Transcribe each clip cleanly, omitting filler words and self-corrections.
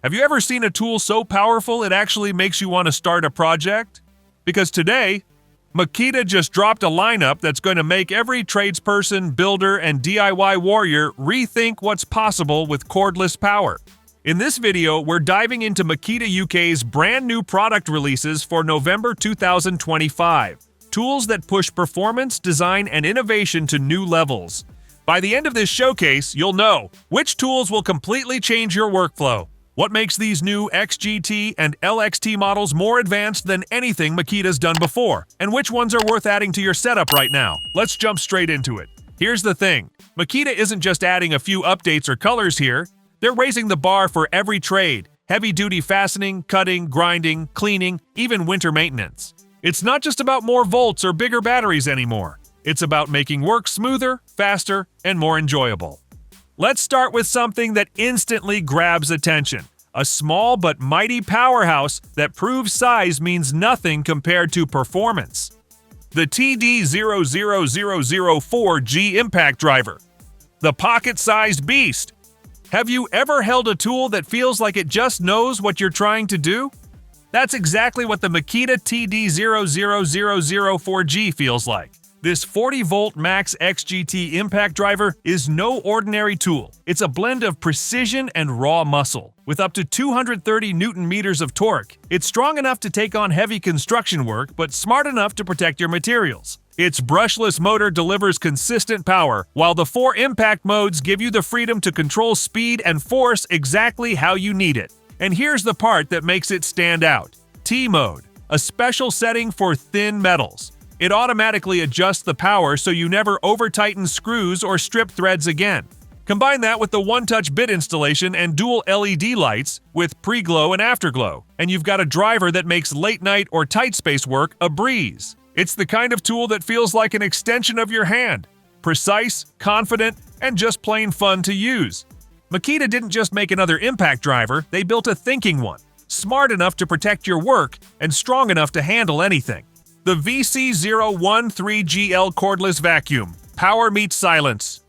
Have you ever seen a tool so powerful it actually makes you want to start a project? Because today, Makita just dropped a lineup that's going to make every tradesperson, builder, and DIY warrior rethink what's possible with cordless power. In this video, we're diving into Makita UK's brand new product releases for November 2025. Tools that push performance, design, and innovation to new levels. By the end of this showcase, you'll know which tools will completely change your workflow, what makes these new XGT and LXT models more advanced than anything Makita's done before, and which ones are worth adding to your setup right now. Let's jump straight into it. Here's the thing. Makita isn't just adding a few updates or colors here. They're raising the bar for every trade: heavy-duty fastening, cutting, grinding, cleaning, even winter maintenance. It's not just about more volts or bigger batteries anymore. It's about making work smoother, faster, and more enjoyable. Let's start with something that instantly grabs attention. A small but mighty powerhouse that proves size means nothing compared to performance. The TD00004G impact driver. The pocket-sized beast. Have you ever held a tool that feels like it just knows what you're trying to do? That's exactly what the Makita TD00004G feels like. This 40-volt max XGT impact driver is no ordinary tool. It's a blend of precision and raw muscle. With up to 230 Newton-meters of torque, it's strong enough to take on heavy construction work, but smart enough to protect your materials. Its brushless motor delivers consistent power, while the 4 impact modes give you the freedom to control speed and force exactly how you need it. And here's the part that makes it stand out. T-mode, a special setting for thin metals. It automatically adjusts the power so you never over-tighten screws or strip threads again. Combine that with the one-touch bit installation and dual LED lights with pre-glow and afterglow, and you've got a driver that makes late-night or tight space work a breeze. It's the kind of tool that feels like an extension of your hand. Precise, confident, and just plain fun to use. Makita didn't just make another impact driver, they built a thinking one. Smart enough to protect your work and strong enough to handle anything. The VC013GL cordless vacuum. Power meets silence.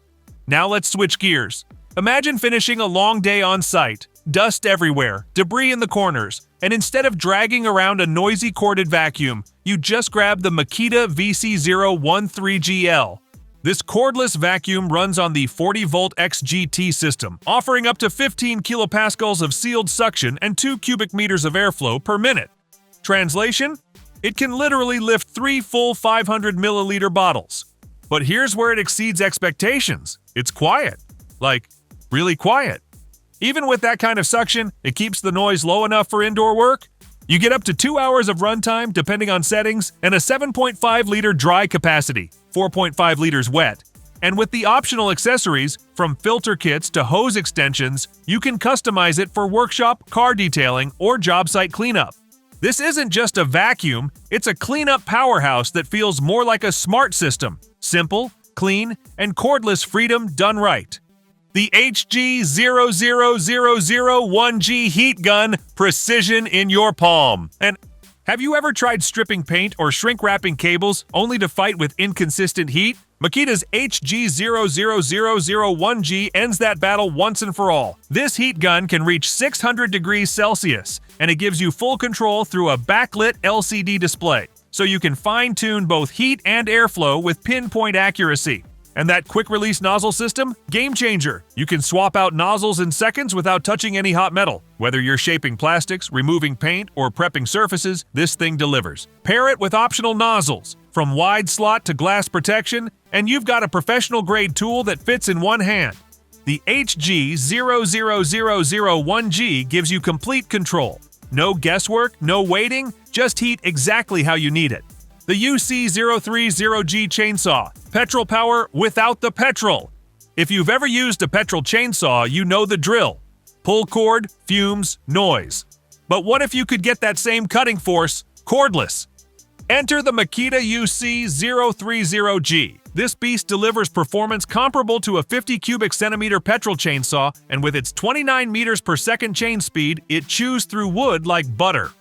Now let's switch gears. Imagine finishing a long day on site. Dust everywhere, debris in the corners, and instead of dragging around a noisy corded vacuum, you just grab the Makita VC013GL. This cordless vacuum runs on the 40-volt XGT system, offering up to 15 kilopascals of sealed suction and 2 cubic meters of airflow per minute. Translation? It can literally lift 3 full 500 milliliter bottles. But here's where it exceeds expectations. It's quiet. Like, really quiet. Even with that kind of suction, it keeps the noise low enough for indoor work. You get up to 2 hours of runtime depending on settings and a 7.5 liter dry capacity, 4.5 liters wet. And with the optional accessories, from filter kits to hose extensions, you can customize it for workshop, car detailing, or job site cleanup. This isn't just a vacuum, it's a cleanup powerhouse that feels more like a smart system. Simple, clean, and cordless freedom done right. The HG00001G heat gun, precision in your palm. And have you ever tried stripping paint or shrink wrapping cables only to fight with inconsistent heat? Makita's HG00001G ends that battle once and for all. This heat gun can reach 600 degrees Celsius, and it gives you full control through a backlit LCD display, so you can fine-tune both heat and airflow with pinpoint accuracy. And that quick-release nozzle system? Game changer! You can swap out nozzles in seconds without touching any hot metal. Whether you're shaping plastics, removing paint, or prepping surfaces, this thing delivers. Pair it with optional nozzles, from wide slot to glass protection, and you've got a professional-grade tool that fits in one hand. The HG00001G gives you complete control. No guesswork, no waiting, just heat exactly how you need it. The UC030G chainsaw. Petrol power without the petrol. If you've ever used a petrol chainsaw, you know the drill. Pull cord, fumes, noise. But what if you could get that same cutting force cordless? Enter the Makita UC030G. This beast delivers performance comparable to a 50 cubic centimeter petrol chainsaw, and with its 29 meters per second chain speed, it chews through wood like butter.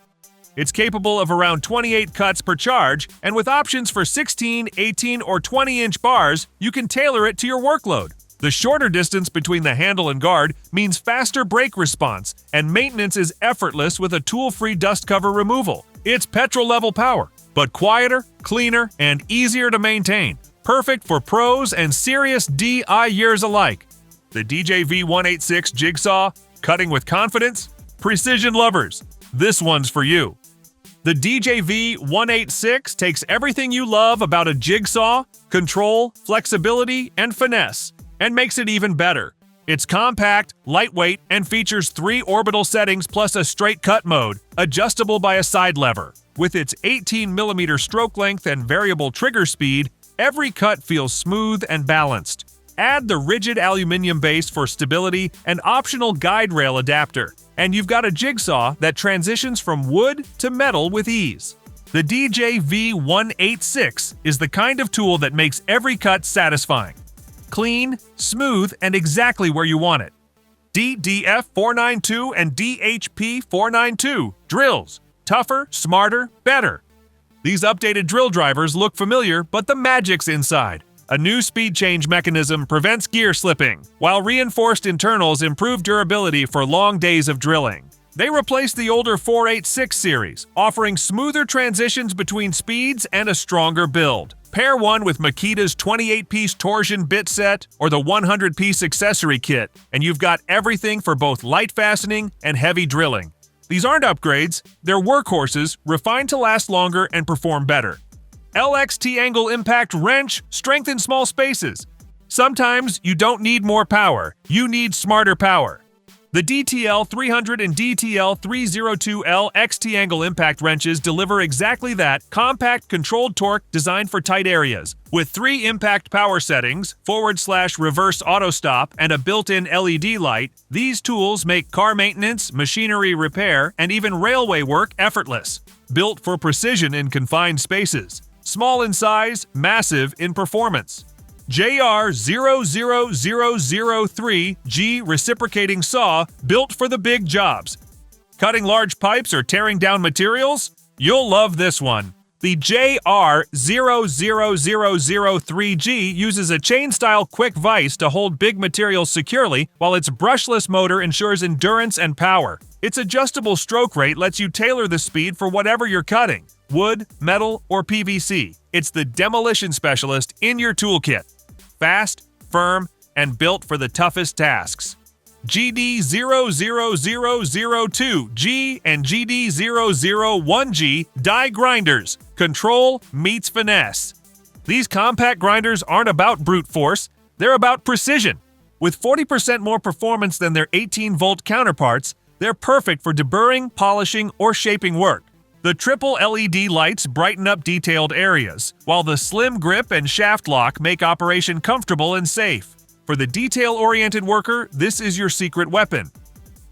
It's capable of around 28 cuts per charge, and with options for 16, 18, or 20-inch bars, you can tailor it to your workload. The shorter distance between the handle and guard means faster brake response, and maintenance is effortless with a tool-free dust cover removal. It's petrol-level power, but quieter, cleaner, and easier to maintain. Perfect for pros and serious DIYers alike. The DJV186 Jigsaw, cutting with confidence? Precision lovers, this one's for you. The DJV186 takes everything you love about a jigsaw, control, flexibility, and finesse, and makes it even better. It's compact, lightweight, and features 3 orbital settings plus a straight cut mode, adjustable by a side lever. With its 18mm stroke length and variable trigger speed, every cut feels smooth and balanced. Add the rigid aluminum base for stability and optional guide rail adapter, and you've got a jigsaw that transitions from wood to metal with ease. The DJV186 is the kind of tool that makes every cut satisfying. Clean, smooth, and exactly where you want it. DDF492 and DHP492 drills. Tougher, smarter, better. These updated drill drivers look familiar, but the magic's inside. A new speed change mechanism prevents gear slipping, while reinforced internals improve durability for long days of drilling. They replace the older 486 series, offering smoother transitions between speeds and a stronger build. Pair one with Makita's 28-piece torsion bit set or the 100-piece accessory kit, and you've got everything for both light fastening and heavy drilling. These aren't upgrades, they're workhorses refined to last longer and perform better. LXT angle impact wrench strengthens small spaces. Sometimes you don't need more power, you need smarter power. The DTL 300 and DTL 302L XT angle impact wrenches deliver exactly that compact controlled torque designed for tight areas. With 3 impact power settings, /reverse auto stop, and a built-in LED light, these tools make car maintenance, machinery repair, and even railway work effortless. Built for precision in confined spaces. Small in size, massive in performance. JR00003G reciprocating saw built for the big jobs. Cutting large pipes or tearing down materials? You'll love this one. The JR00003G uses a chain-style quick vise to hold big materials securely, while its brushless motor ensures endurance and power. Its adjustable stroke rate lets you tailor the speed for whatever you're cutting. Wood, metal, or PVC. It's the demolition specialist in your toolkit. Fast, firm, and built for the toughest tasks. GD00002G and GD001G die grinders. Control meets finesse. These compact grinders aren't about brute force, they're about precision. With 40% more performance than their 18-volt counterparts, they're perfect for deburring, polishing, or shaping work. The triple LED lights brighten up detailed areas, while the slim grip and shaft lock make operation comfortable and safe. For the detail-oriented worker, this is your secret weapon.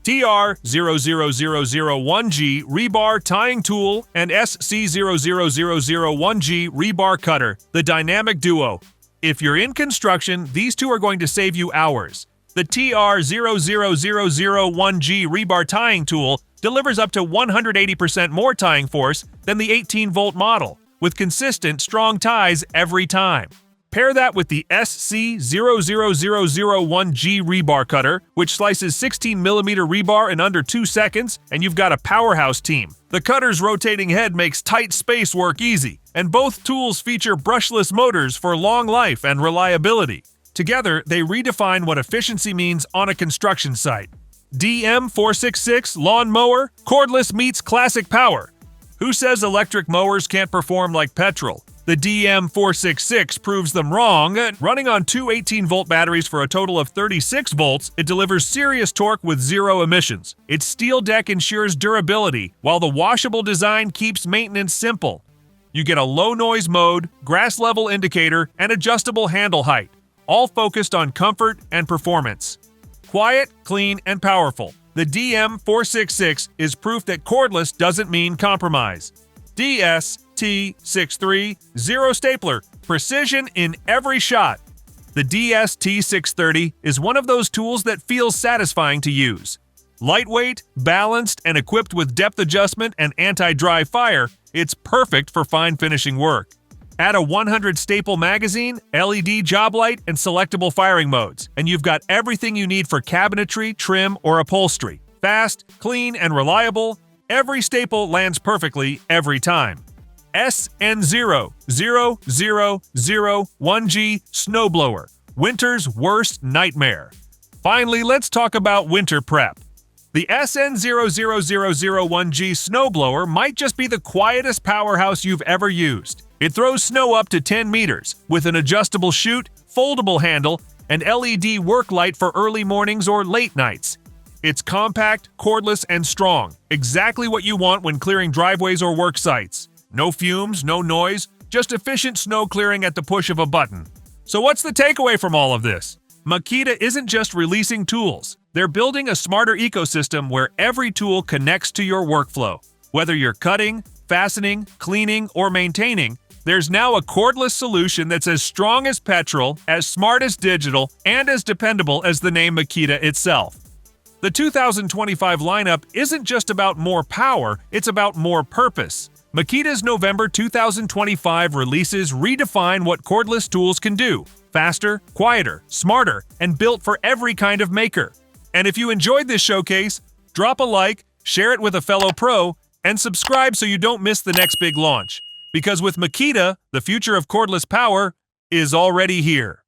TR00001G rebar tying tool and SC00001G rebar cutter, the dynamic duo. If you're in construction, these two are going to save you hours. The TR00001G rebar tying tool delivers up to 180% more tying force than the 18-volt model, with consistent, strong ties every time. Pair that with the SC00001G rebar cutter, which slices 16mm rebar in under 2 seconds, and you've got a powerhouse team. The cutter's rotating head makes tight space work easy, and both tools feature brushless motors for long life and reliability. Together, they redefine what efficiency means on a construction site. DM466 lawn mower, cordless meets classic power. Who says electric mowers can't perform like petrol? The DM466 proves them wrong. Running on 2 18-volt batteries for a total of 36 volts, it delivers serious torque with 0 emissions. Its steel deck ensures durability, while the washable design keeps maintenance simple. You get a low-noise mode, grass-level indicator, and adjustable handle height, all focused on comfort and performance. Quiet, clean, and powerful, the DM466 is proof that cordless doesn't mean compromise. DST63 Zero Stapler, precision in every shot. The DST630 is one of those tools that feels satisfying to use. Lightweight, balanced, and equipped with depth adjustment and anti-dry fire, it's perfect for fine finishing work. Add a 100 staple magazine, LED job light, and selectable firing modes, and you've got everything you need for cabinetry, trim, or upholstery. Fast, clean, and reliable, every staple lands perfectly every time. SN00001G Snowblower, winter's worst nightmare. Finally, let's talk about winter prep. The SN00001G snowblower might just be the quietest powerhouse you've ever used. It throws snow up to 10 meters with an adjustable chute, foldable handle, and LED work light for early mornings or late nights. It's compact, cordless, and strong, exactly what you want when clearing driveways or work sites. No fumes, no noise, just efficient snow clearing at the push of a button. So what's the takeaway from all of this? Makita isn't just releasing tools. They're building a smarter ecosystem where every tool connects to your workflow. Whether you're cutting, fastening, cleaning, or maintaining, there's now a cordless solution that's as strong as petrol, as smart as digital, and as dependable as the name Makita itself. The 2025 lineup isn't just about more power, it's about more purpose. Makita's November 2025 releases redefine what cordless tools can do. Faster, quieter, smarter, and built for every kind of maker. And if you enjoyed this showcase, drop a like, share it with a fellow pro, and subscribe so you don't miss the next big launch. Because with Makita, the future of cordless power is already here.